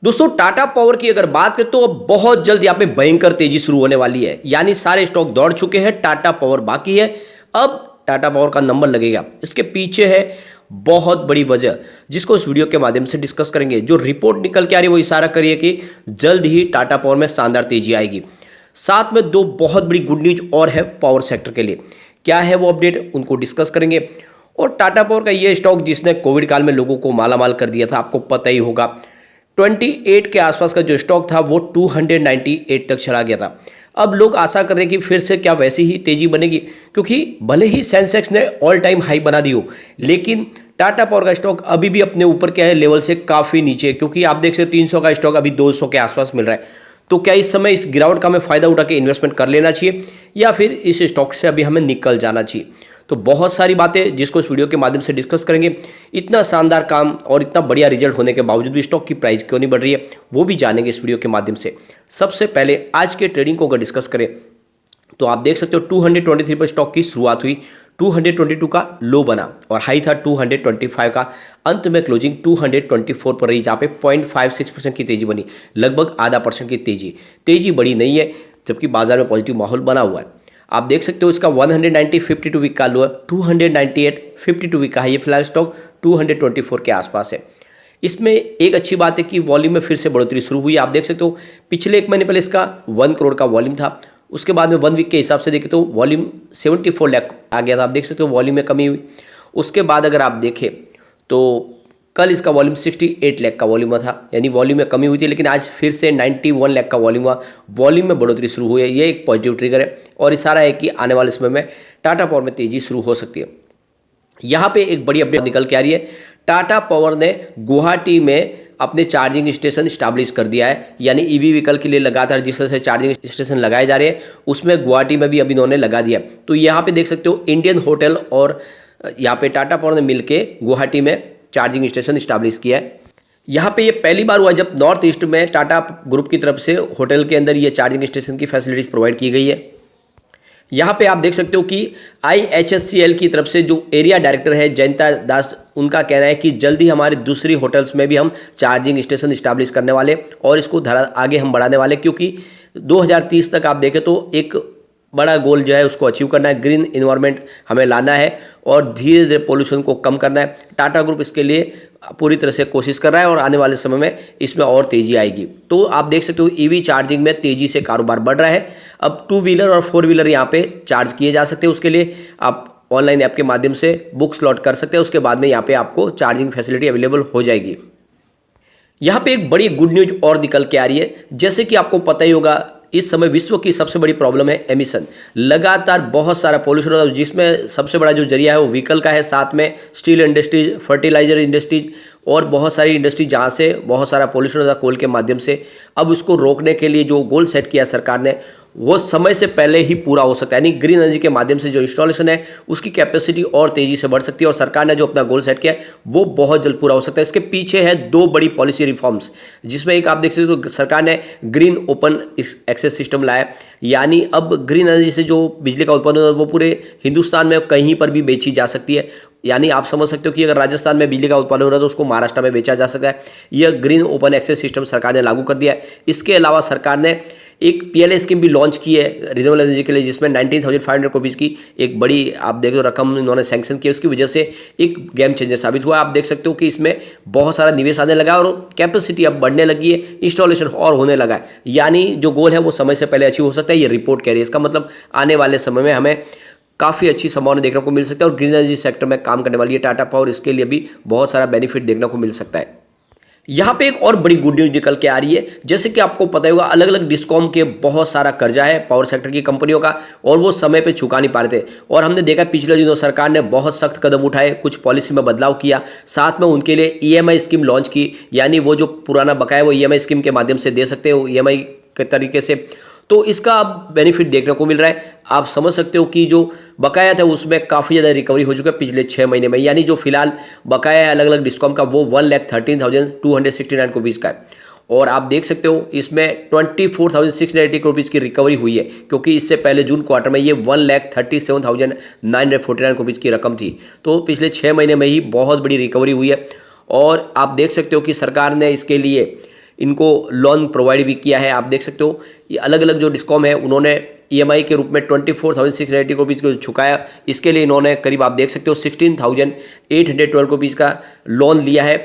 दोस्तों टाटा पावर की अगर बात करें तो अब बहुत जल्द यहाँ पे भयंकर तेजी शुरू होने वाली है। यानी सारे स्टॉक दौड़ चुके हैं, टाटा पावर बाकी है। अब टाटा पावर का नंबर लगेगा। इसके पीछे है बहुत बड़ी वजह, जिसको इस वीडियो के माध्यम से डिस्कस करेंगे। जो रिपोर्ट निकल के आ रही है वो इशारा करिए कि जल्द ही टाटा पावर में शानदार तेजी आएगी। साथ में दो बहुत बड़ी गुड न्यूज और है पावर सेक्टर के लिए। क्या है वो अपडेट, उनको डिस्कस करेंगे। और टाटा पावर का ये स्टॉक जिसने कोविड काल में लोगों को मालामाल कर दिया था, आपको पता ही होगा। 28 के आसपास का जो स्टॉक था वो 298 तक चला गया था। अब लोग आशा कर रहे हैं कि फिर से क्या वैसी ही तेजी बनेगी, क्योंकि भले ही सेंसेक्स ने ऑल टाइम हाई बना दी हो, लेकिन टाटा पावर का स्टॉक अभी भी अपने ऊपर क्या है लेवल से काफ़ी नीचे है। क्योंकि आप देख सकते 300 का स्टॉक अभी 200 के आसपास मिल रहा है। तो क्या इस समय इस गिरावट का हमें फ़ायदा उठा के इन्वेस्टमेंट कर लेना चाहिए, या फिर इस स्टॉक से अभी हमें निकल जाना चाहिए? तो बहुत सारी बातें जिसको इस वीडियो के माध्यम से डिस्कस करेंगे। इतना शानदार काम और इतना बढ़िया रिजल्ट होने के बावजूद भी स्टॉक की प्राइस क्यों नहीं बढ़ रही है, वो भी जानेंगे इस वीडियो के माध्यम से। सबसे पहले आज के ट्रेडिंग को अगर डिस्कस करें तो आप देख सकते हो 223 पर स्टॉक की शुरुआत हुई, 222 का लो बना और हाई था 225 का। अंत में क्लोजिंग 224 पर रही, जहाँ पे 0.56% की तेजी बनी, लगभग आधा % की तेजी बड़ी नहीं है, जबकि बाजार में पॉजिटिव माहौल बना हुआ है। आप देख सकते हो इसका 190 52 वीक का लो है, 298 52 वीक का है। ये फिलहाल स्टॉक 224 के आसपास है। इसमें एक अच्छी बात है कि वॉल्यूम में फिर से बढ़ोतरी शुरू हुई है। आप देख सकते हो पिछले एक महीने पहले इसका 1 करोड़ का वॉल्यूम था, उसके बाद में 1 वीक के हिसाब से देखें तो वॉल्यूम 74 लाख आ गया था। आप देख सकते हो वॉल्यूम में कमी हुई। उसके बाद अगर आप देखें तो कल इसका वॉल्यूम 68 लाख का वॉल्यूम था, यानी वॉल्यूम में कमी हुई थी, लेकिन आज फिर से 91 लाख का वॉल्यूम हुआ। वॉल्यूम में बढ़ोतरी शुरू हुई है, ये एक पॉजिटिव ट्रिगर है और इशारा है कि आने वाले समय में टाटा पावर में तेजी शुरू हो सकती है। यहाँ पे एक बड़ी अपडेट निकल के आ रही है। टाटा पावर ने गुवाहाटी में अपने चार्जिंग स्टेशन स्टैब्लिश कर दिया है, यानी ईवी व्हीकल के लिए लगातार जिस तरह से चार्जिंग स्टेशन लगाए जा रहे हैं, उसमें गुवाहाटी में भी अभी इन्होंने लगा दिया। तो यहाँ पे देख सकते हो इंडियन होटल और यहाँ पे टाटा पावर ने मिलकर गुवाहाटी में चार्जिंग स्टेशन स्टैब्लिश किया है। यहाँ पे ये पहली बार हुआ जब नॉर्थ ईस्ट में टाटा ग्रुप की तरफ से होटल के अंदर ये चार्जिंग स्टेशन की फैसिलिटीज प्रोवाइड की गई है। यहाँ पे आप देख सकते हो कि IHSCL की तरफ से जो एरिया डायरेक्टर है जयंता दास, उनका कहना है कि जल्दी हमारे दूसरी होटल्स में भी हम चार्जिंग स्टेशन इस्टेब्लिश करने वाले और इसको आगे हम बढ़ाने वाले, क्योंकि 2030 तक आप देखें तो एक बड़ा गोल जो है उसको अचीव करना है। ग्रीन इन्वायरमेंट हमें लाना है और धीरे धीरे पोल्यूशन को कम करना है। टाटा ग्रुप इसके लिए पूरी तरह से कोशिश कर रहा है और आने वाले समय में इसमें और तेजी आएगी। तो आप देख सकते हो ईवी चार्जिंग में तेजी से कारोबार बढ़ रहा है। अब 2 व्हीलर और 4 व्हीलर यहाँ पे चार्ज किए जा सकते हैं। उसके लिए आप ऑनलाइन ऐप के माध्यम से बुक स्लॉट कर सकते हैं। उसके बाद में यहाँ पे आपको चार्जिंग फैसिलिटी अवेलेबल हो जाएगी। यहाँ पे एक बड़ी गुड न्यूज और निकल के आ रही है। जैसे कि आपको पता ही होगा इस समय विश्व की सबसे बड़ी प्रॉब्लम है एमिशन। लगातार बहुत सारा पोल्यूशन होता है, जिसमें सबसे बड़ा जो जरिया है वो व्हीकल का है, साथ में स्टील इंडस्ट्रीज, फर्टिलाइजर इंडस्ट्रीज और बहुत सारी इंडस्ट्री जहाँ से बहुत सारा पोल्यूशन होता है कोल के माध्यम से। अब उसको रोकने के लिए जो गोल सेट किया सरकार ने वो समय से पहले ही पूरा हो सकता है, यानी ग्रीन एनर्जी के माध्यम से जो इंस्टॉलेशन है उसकी कैपेसिटी और तेजी से बढ़ सकती है और सरकार ने जो अपना गोल सेट किया है वो बहुत जल्द पूरा हो सकता है। इसके पीछे है 2 बड़ी पॉलिसी रिफॉर्म्स, जिसमें एक आप देख सकते हो तो सरकार ने ग्रीन ओपन एक्सेस सिस्टम लाया, यानी अब ग्रीन एनर्जी से जो बिजली का उत्पादन होता है वो पूरे हिंदुस्तान में कहीं पर भी बेची जा सकती है। यानी आप समझ सकते हो कि अगर राजस्थान में बिजली का उत्पादन हो रहा है तो उसको महाराष्ट्र में बेचा जा सकता है। यह ग्रीन ओपन एक्सेस सिस्टम सरकार ने लागू कर दिया है। इसके अलावा सरकार ने एक PLA स्कीम भी लॉन्च की है रिन्यूएबल एनर्जी के लिए, जिसमें 19,500 करोड़ की एक बड़ी आप देखो रकम इन्होंने सैंक्शन की। उसकी वजह से एक गेम चेंजर साबित हुआ। आप देख सकते हो कि इसमें बहुत सारा निवेश आने लगा और कैपेसिटी अब बढ़ने लगी है, इंस्टॉलेशन और होने लगा है, यानी जो गोल है वो समय से पहले अचीव हो सकता है। ये रिपोर्ट कह रही है। इसका मतलब आने वाले समय में हमें काफ़ी अच्छी संभावना देखने को मिल सकता है और ग्रीन एनर्जी सेक्टर में काम करने वाली है टाटा पावर, इसके लिए भी बहुत सारा बेनिफिट देखने को मिल सकता है। यहाँ पे एक और बड़ी गुड न्यूज निकल के आ रही है। जैसे कि आपको पता होगा अलग अलग डिस्कॉम के बहुत सारा कर्जा है पावर सेक्टर की कंपनियों का और वो समय पे चुका नहीं पा रहे थे, और हमने देखा पिछले दिनों सरकार ने बहुत सख्त कदम उठाए, कुछ पॉलिसी में बदलाव किया, साथ में उनके लिए EMI स्कीम लॉन्च की, यानी वो जो पुराना बकाया वो EMI स्कीम के माध्यम से दे सकते हो EMI के तरीके से। तो इसका अब बेनिफिट देखने को मिल रहा है। आप समझ सकते हो कि जो बकाया था उसमें काफ़ी ज़्यादा रिकवरी हो चुका है पिछले 6 महीने में, यानी जो फिलहाल बकाया है अलग अलग डिस्कॉम का वो 1,13,269 रुपीज़ का है। और आप देख सकते हो इसमें 24,680 करोड़ रुपीज़ की रिकवरी हुई है, क्योंकि इससे पहले जून क्वार्टर में ये 1,37,949 रुपीज़ की रकम थी। तो पिछले 6 महीने में ही बहुत बड़ी रिकवरी हुई है। और आप देख सकते हो कि सरकार ने इसके लिए इनको लोन प्रोवाइड भी किया है। आप देख सकते हो ये अलग अलग जो डिस्कॉम है उन्होंने EMI के रूप में 24,680 रुपीज़ को चुकाया। इसके लिए इन्होंने करीब आप देख सकते हो 16,812 रुपीज़ का लोन लिया है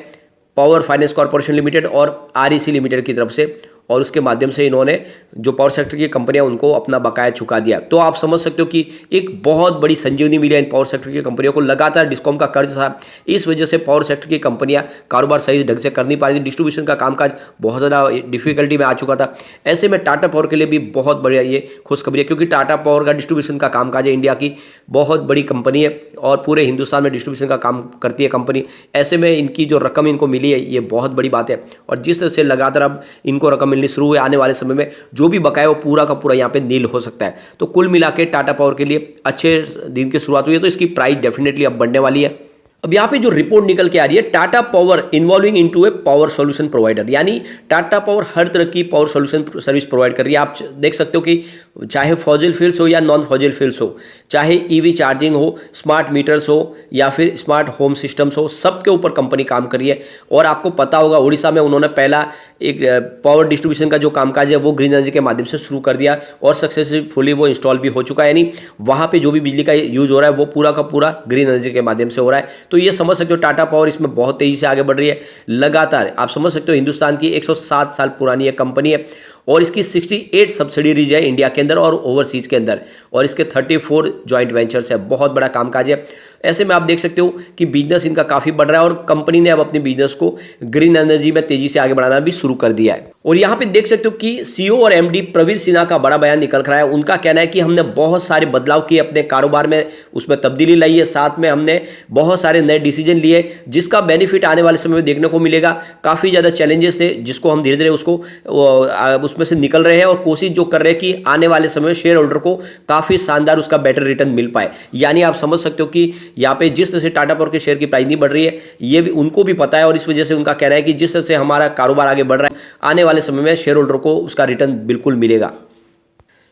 पावर फाइनेंस कॉर्पोरेशन लिमिटेड और REC लिमिटेड की तरफ से, और उसके माध्यम से इन्होंने जो पावर सेक्टर की कंपनियां उनको अपना बकाया चुका दिया। तो आप समझ सकते हो कि एक बहुत बड़ी संजीवनी मिली है इन पावर सेक्टर की कंपनियों को। लगातार डिस्कॉम का कर्ज था, इस वजह से पावर सेक्टर की कंपनियां कारोबार सही ढंग से कर नहीं पा रही थी। डिस्ट्रीब्यूशन का कामकाज बहुत ज़्यादा डिफिकल्टी में आ चुका था। ऐसे में टाटा पावर के लिए भी बहुत बढ़िया ये खुशखबरी है, क्योंकि टाटा पावर का डिस्ट्रीब्यूशन का कामकाज है, इंडिया की बहुत बड़ी कंपनी है और पूरे हिंदुस्तान में डिस्ट्रीब्यूशन का काम करती है कंपनी। ऐसे में इनकी जो रकम इनको मिली है ये बहुत बड़ी बात है, और जिस तरह से लगातार अब इनको रकम मिलनी शुरू हुई, आने वाले समय में जो भी बकाया वो पूरा का पूरा यहाँ पे नील हो सकता है। तो कुल मिला के टाटा पावर के लिए अच्छे दिन की शुरुआत हुई है, तो इसकी प्राइस डेफिनेटली अब बढ़ने वाली है। अब यहाँ पे जो रिपोर्ट निकल के आ रही है, टाटा पावर इन्वॉल्विंग इनटू ए पावर सॉल्यूशन प्रोवाइडर, यानी टाटा पावर हर तरह की पावर सॉल्यूशन सर्विस प्रोवाइड कर रही है। आप देख सकते हो कि चाहे फॉजिल फ्यूल्स हो या नॉन फॉजिल फ्यूल्स हो, चाहे EV चार्जिंग हो, स्मार्ट मीटर्स हो या फिर स्मार्ट होम सिस्टम्स हो, सबके ऊपर कंपनी काम कर रही है। और आपको पता होगा उड़ीसा में उन्होंने पहला एक पावर डिस्ट्रीब्यूशन का जो कामकाज है वो ग्रीन एनर्जी के माध्यम से शुरू कर दिया और सक्सेसफुली वो इंस्टॉल भी हो चुका है, यानी वहाँ पर जो भी बिजली का यूज हो रहा है वो पूरा का पूरा ग्रीन एनर्जी के माध्यम से हो रहा है। तो ये समझ सकते हो टाटा पावर इसमें बहुत तेजी से आगे बढ़ रही है लगातार। आप समझ सकते हो हिंदुस्तान की 107 साल पुरानी ये कंपनी है और इसकी 68 सब्सिडीज है इंडिया के अंदर और ओवरसीज के अंदर, और इसके 34 जॉइंट वेंचर्स है। बहुत बड़ा कामकाज है। ऐसे में आप देख सकते हो कि बिजनेस इनका काफी बढ़ रहा है और कंपनी ने अब अपने बिजनेस को ग्रीन एनर्जी में तेजी से आगे बढ़ाना भी शुरू कर दिया है। और यहाँ पे देख सकते हो कि CEO और MD प्रवीर सिन्हा का बड़ा बयान निकल कर आया है। उनका कहना है कि हमने बहुत सारे बदलाव किए अपने कारोबार में, उसमें तब्दीली लाई है, साथ में हमने बहुत सारे नए डिसीजन लिए जिसका बेनिफिट आने वाले समय में देखने को मिलेगा। काफी ज्यादा चैलेंजेस थे जिसको हम धीरे धीरे उसमें से निकल रहे हैं और कोशिश जो कर रहे हैं कि आने वाले समय में शेयर होल्डर को काफी शानदार उसका बेटर रिटर्न मिल पाए। यानी आप समझ सकते हो कि यहाँ पे जिस तरह से टाटा पावर के शेयर की प्राइस नहीं बढ़ रही है ये भी उनको भी पता है, और इस वजह से उनका कहना है कि जिस तरह से हमारा कारोबार आगे बढ़ रहा है आने वाले समय में शेयर होल्डर को उसका रिटर्न बिल्कुल मिलेगा।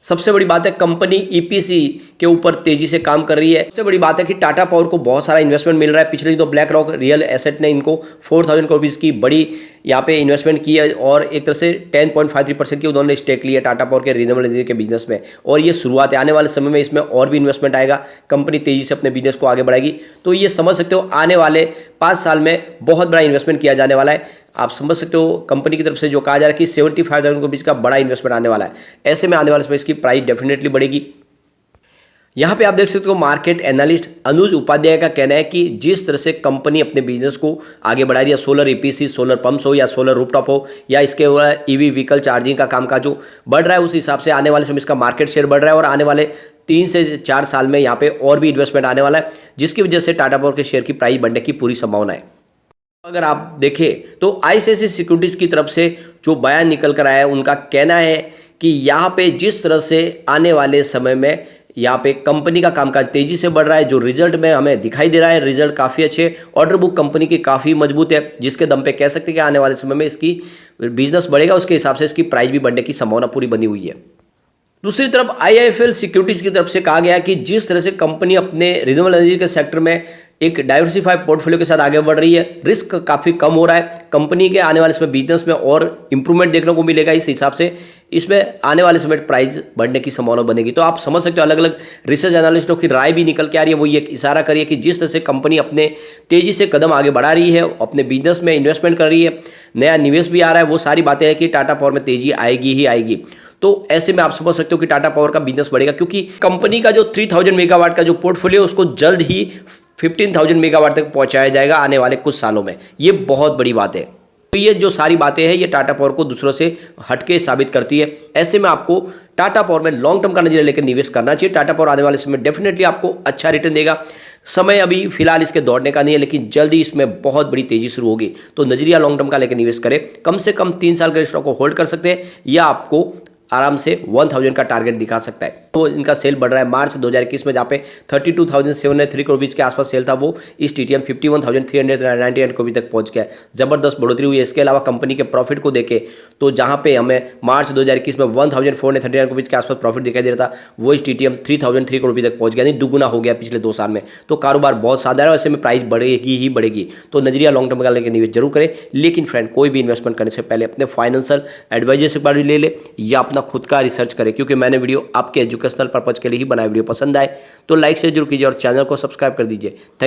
सबसे बड़ी बात है कंपनी EPC के ऊपर तेजी से काम कर रही है। सबसे बड़ी बात है कि टाटा पावर को बहुत सारा इन्वेस्टमेंट मिल रहा है। पिछले दिनों ब्लैक रॉक रियल एसेट ने इनको 4,000 करोड़ रुपीज़ की बड़ी यहाँ पे इन्वेस्टमेंट की है और एक तरह से 10.53% की उन्होंने स्टेक ली है टाटा पावर के रिन्यूएबल एनर्जी के बिजनेस में, और ये शुरुआत है। आने वाले समय में इसमें और भी इन्वेस्टमेंट आएगा, कंपनी तेजी से अपने बिजनेस को आगे बढ़ाएगी। तो ये समझ सकते हो आने वाले 5 साल में बहुत बड़ा इन्वेस्टमेंट किया जाने वाला है। आप समझ सकते हो कंपनी की तरफ से जो कहा जा रहा है कि 75,000 करोड़ रुपीज़ का बड़ा इन्वेस्टमेंट आने वाला है। ऐसे में आने वाले समय इसकी प्राइस डेफिनेटली बढ़ेगी। यहाँ पे आप देख सकते हो मार्केट एनालिस्ट अनुज उपाध्याय का कहना है कि जिस तरह से कंपनी अपने बिजनेस को आगे बढ़ा रही है, सोलर EPC, सोलर पंप्स हो या सोलर रूफटॉप हो या इसके EV व्हीकल चार्जिंग का कामकाज जो बढ़ रहा है, उस हिसाब से आने वाले समय इसका मार्केट शेयर बढ़ रहा है और आने वाले 3 से 4 साल में यहाँ पे और भी इन्वेस्टमेंट आने वाला है, जिसकी वजह से टाटा पावर के शेयर की प्राइस बढ़ने की पूरी संभावना है। अगर आप देखें तो ICICI सिक्योरिटीज की तरफ से जो बयान निकल कर आया है उनका कहना है कि यहाँ पे जिस तरह से आने वाले समय में यहाँ पे कंपनी का कामकाज तेजी से बढ़ रहा है, जो रिजल्ट में हमें दिखाई दे रहा है, रिजल्ट काफ़ी अच्छे, ऑर्डर बुक कंपनी की काफ़ी मजबूत है, जिसके दम पे कह सकते हैं कि आने वाले समय में इसकी बिजनेस बढ़ेगा, उसके हिसाब से इसकी प्राइस भी बढ़ने की संभावना पूरी बनी हुई है। दूसरी तरफ IIFL सिक्योरिटीज की तरफ से कहा गया कि जिस तरह से कंपनी अपने रिन्यूएबल एनर्जी के सेक्टर में एक डाइवर्सिफाइड पोर्टफोलियो के साथ आगे बढ़ रही है, रिस्क काफ़ी कम हो रहा है, कंपनी के आने वाले समय बिजनेस में और इंप्रूवमेंट देखने को मिलेगा। इस हिसाब से इसमें आने वाले समय प्राइस बढ़ने की संभावना बनेगी। तो आप समझ सकते हो अलग अलग रिसर्च एनालिस्टों की राय भी निकल के आ रही है, वो ये इशारा कर रही है कि जिस तरह से कंपनी अपने तेजी से कदम आगे बढ़ा रही है, अपने बिजनेस में इन्वेस्टमेंट कर रही है, नया निवेश भी आ रहा है, वो सारी बातें हैं कि टाटा पावर में तेजी आएगी ही आएगी। तो ऐसे में आप समझ सकते हो कि टाटा पावर का बिजनेस बढ़ेगा, क्योंकि कंपनी का जो 3000 मेगावाट का जो पोर्टफोलियो है उसको जल्द ही 15,000 मेगावाट तक पहुंचाया जाएगा आने वाले कुछ सालों में। ये बहुत बड़ी बात है। तो ये जो सारी बातें हैं ये टाटा पावर को दूसरों से हटके साबित करती है। ऐसे में आपको टाटा पावर में लॉन्ग टर्म का नजरिया लेकर निवेश करना चाहिए। टाटा पावर आने वाले समय डेफिनेटली आपको अच्छा रिटर्न देगा। समय अभी फिलहाल इसके दौड़ने का नहीं है, लेकिन जल्दी इसमें बहुत बड़ी तेजी शुरू होगी। तो नजरिया लॉन्ग टर्म का लेकर निवेश करें। कम से कम 3 साल के स्टॉक को होल्ड कर सकते हैं या आपको आराम से 1000 का टारगेट दिखा सकता है। तो इनका सेल बढ़ रहा है। मार्च 2021 में जहाँ पे 32,703 करोड़ रुपीज़ के आसपास सेल था, वो इस टीटीएम 51,398 करोड़ तक पहुंच गया है। जबरदस्त बढ़ोतरी हुई है। इसके अलावा कंपनी के प्रॉफिट को देखें तो जहाँ पे हमें मार्च 2021 में 1,439 करोड़ रुपीज़ के आसपास प्रॉफिट दिखाई दे रहा था, वो इस टीटीएम 3,003 करोड़ रुपये तक पहुंच गया, यानी दुगुना हो गया पिछले 2 साल में। तो कारोबार बहुत शानदार है और ऐसे में प्राइस बढ़ेगी ही बढ़ेगी। तो नजरिया लॉन्ग टर्म का लेकर निवेश जरूर करें, लेकिन फ्रेंड कोई भी इन्वेस्टमेंट करने से पहले अपने फाइनेंशियल एडवाइजर से बात ले ले या अपना खुद का रिसर्च करें, क्योंकि मैंने वीडियो आपके एजुकेशनल पर्पज के लिए ही बनाया। वीडियो पसंद आए तो लाइक शेयर जरूर कीजिए और चैनल को सब्सक्राइब कर दीजिए। थैंक